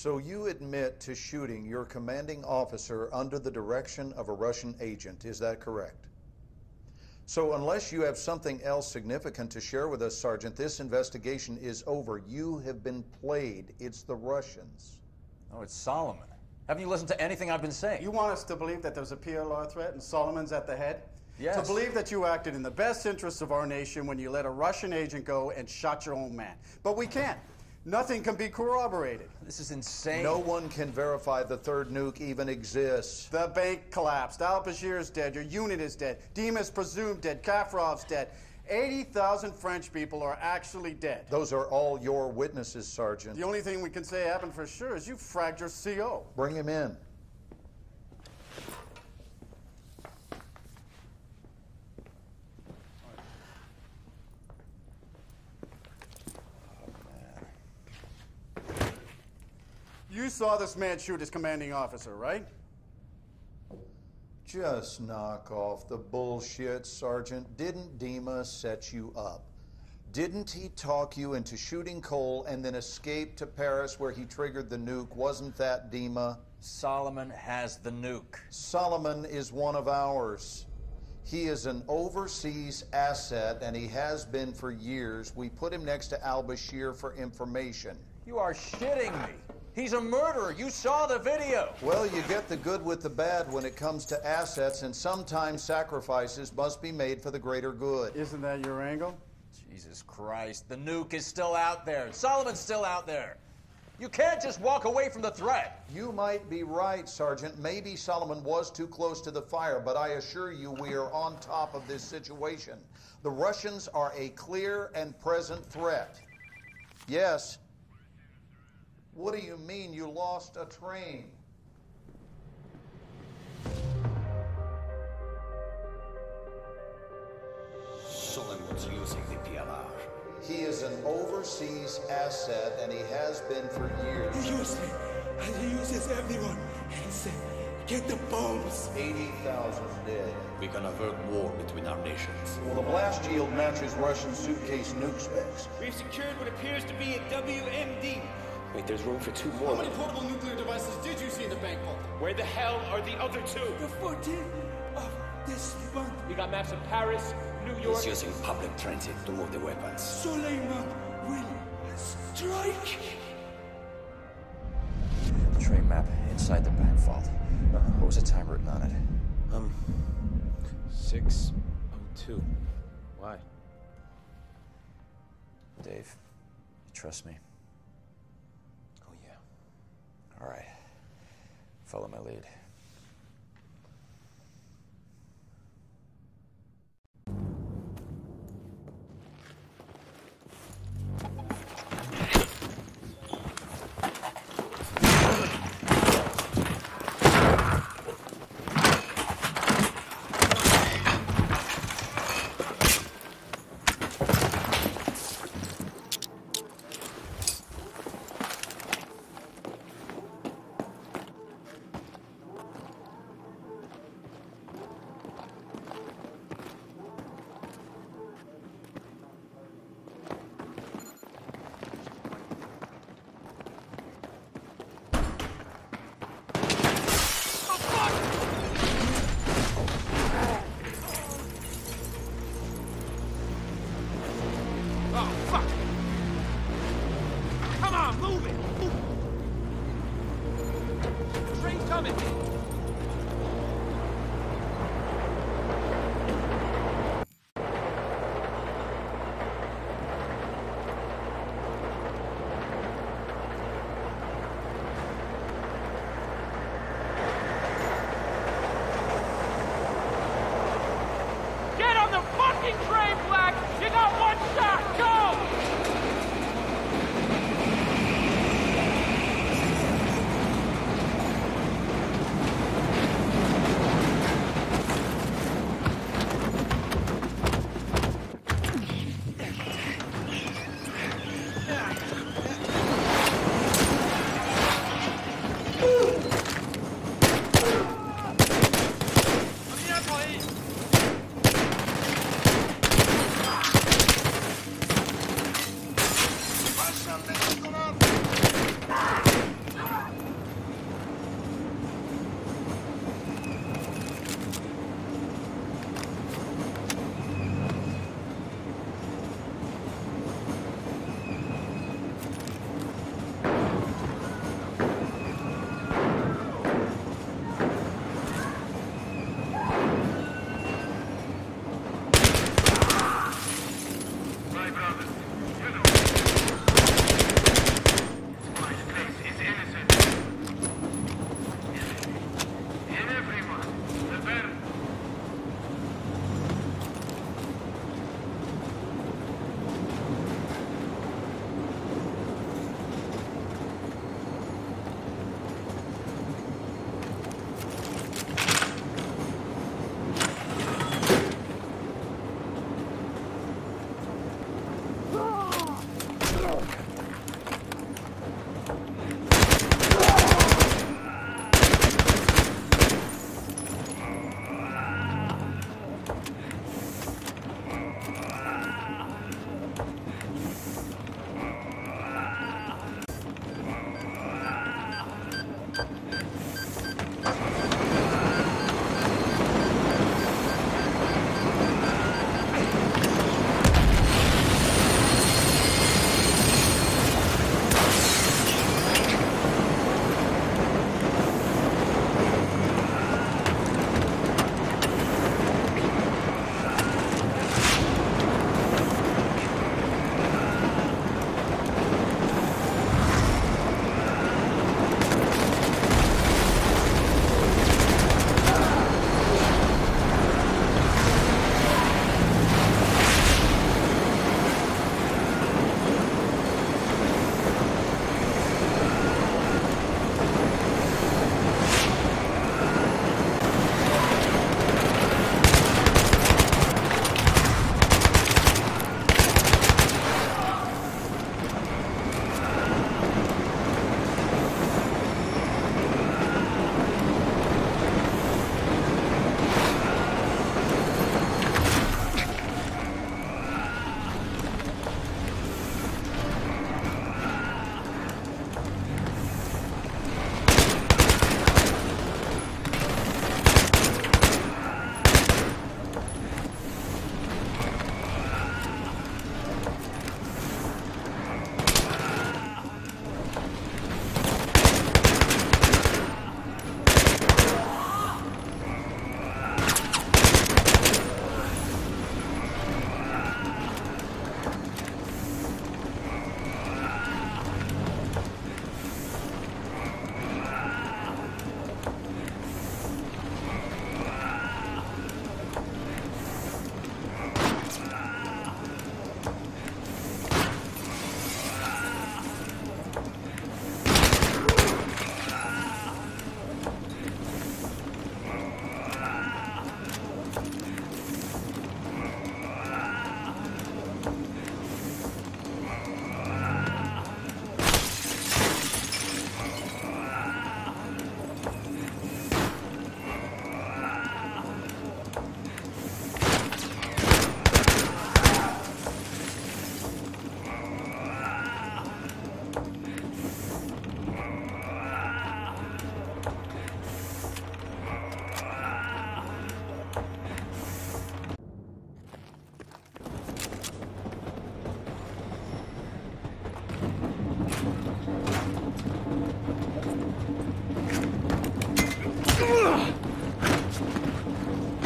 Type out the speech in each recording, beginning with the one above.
So you admit to shooting your commanding officer under the direction of a Russian agent, is that correct? So unless you have something else significant to share with us, Sergeant, this investigation is over. You have been played. It's the Russians. Oh, it's Solomon. Haven't you listened to anything I've been saying? You want us to believe that there's a PLR threat and Solomon's at the head? Yes. To believe that you acted in the best interests of our nation when you let a Russian agent go and shot your own man. But we can't. Nothing can be corroborated. This is insane. No one can verify the third nuke even exists. The bank collapsed. Al-Bashir is dead. Your unit is dead. Dima's presumed dead. Kaffarov's dead. 80,000 French people are actually dead. Those are all your witnesses, Sergeant. The only thing we can say happened for sure is you fragged your CO. Bring him in. You saw this man shoot his commanding officer, right? Just knock off the bullshit, Sergeant. Didn't Dima set you up? Didn't he talk you into shooting Cole and then escape to Paris where he triggered the nuke? Wasn't that Dima? Solomon has the nuke. Solomon is one of ours. He is an overseas asset, and he has been for years. We put him next to Al-Bashir for information. You are shitting me. He's a murderer. You saw the video. Well, you get the good with the bad when it comes to assets, and sometimes sacrifices must be made for the greater good. Isn't that your angle? Jesus Christ, the nuke is still out there. Solomon's still out there. You can't just walk away from the threat. You might be right, Sergeant. Maybe Solomon was too close to the fire, but I assure you we are on top of this situation. The Russians are a clear and present threat. Yes. What do you mean you lost a train? Solomon's using the PLR. He is an overseas asset, and he has been for years. He used me, and he uses everyone. He said, get the bombs. 80,000 dead. We can avert war between our nations. Well, the blast yield matches Russian suitcase nuke specs. We've secured what appears to be a WMD. Wait, there's room for 2 more. How many portable nuclear devices did you see in the bank vault? Where the hell are the other 2? The 14th of this month. We got maps of Paris, New York. He's using public transit to move the weapons. Suleiman will strike. The train map inside the bank vault. What was the time written on it? 6:02. Why? Dave, you trust me? Oh, yeah. All right. Follow my lead.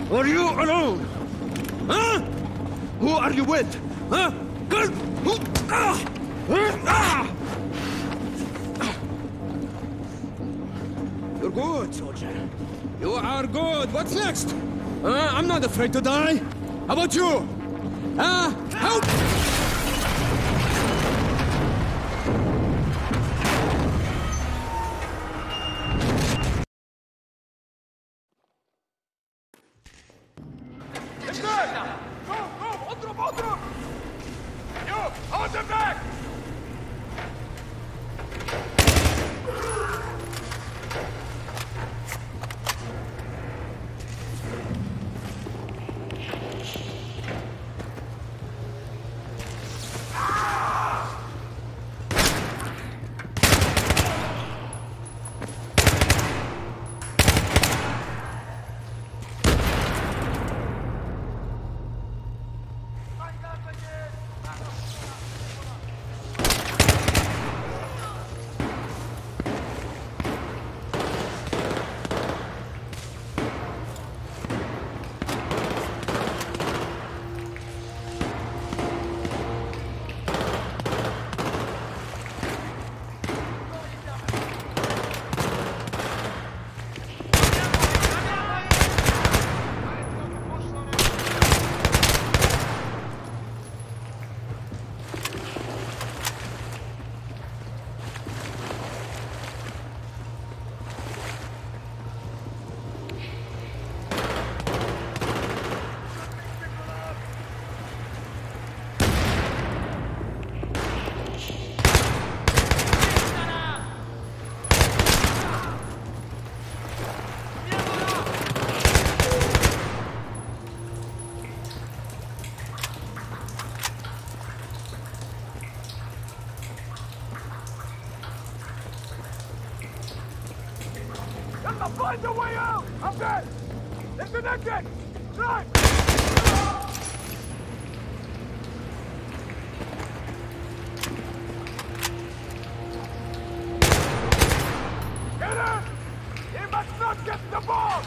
Are you alone? Huh? Who are you with? Huh? You're good, soldier. You are good. What's next? I'm not afraid to die. How about you? Help! Find a way out! I'm dead! Disconnected! Drive! Get in! He must not get the ball!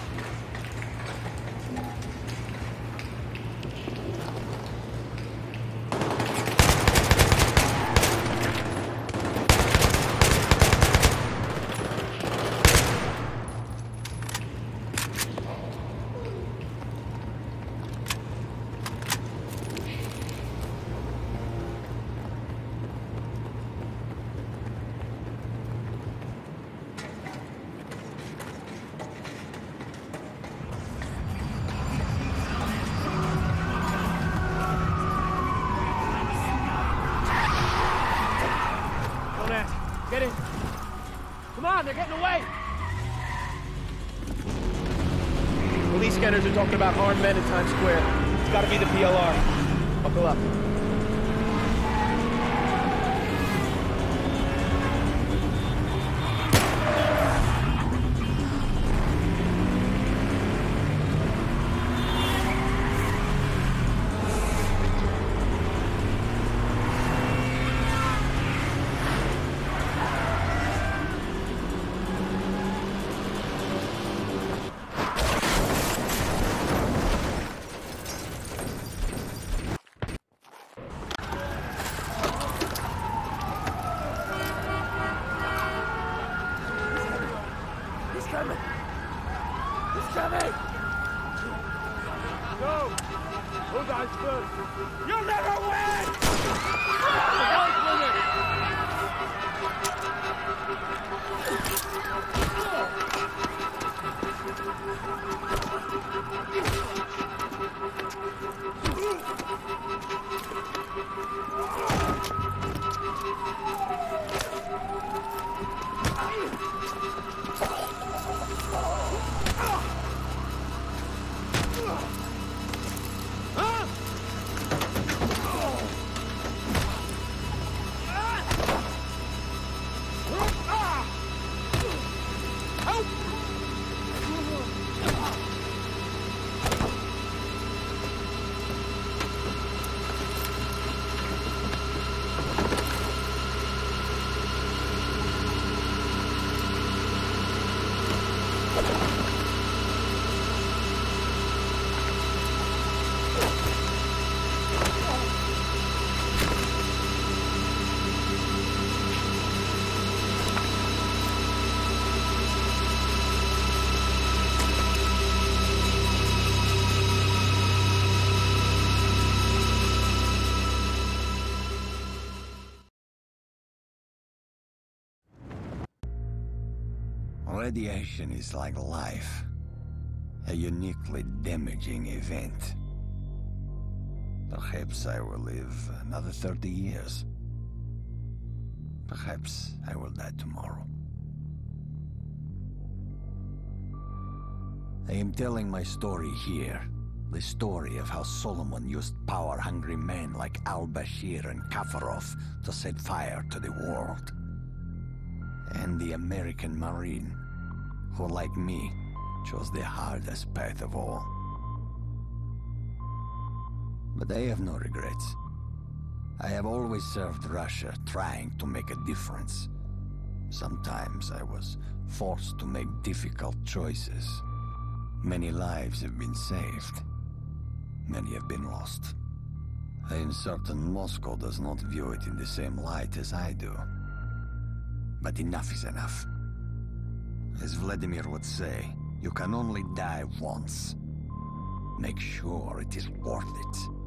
Get in. Come on, they're getting away. Police scanners are talking about armed men in Times Square. It's got to be the PLR. Buckle up. You'll never win! Help! Radiation is like life, a uniquely damaging event. Perhaps I will live another 30 years. Perhaps I will die tomorrow. I am telling my story here. The story of how Solomon used power-hungry men like al-Bashir and Kafarov to set fire to the world. And the American Marine, who, like me, chose the hardest path of all. But I have no regrets. I have always served Russia, trying to make a difference. Sometimes I was forced to make difficult choices. Many lives have been saved. Many have been lost. I am certain Moscow does not view it in the same light as I do. But enough is enough. As Vladimir would say, you can only die once. Make sure it is worth it.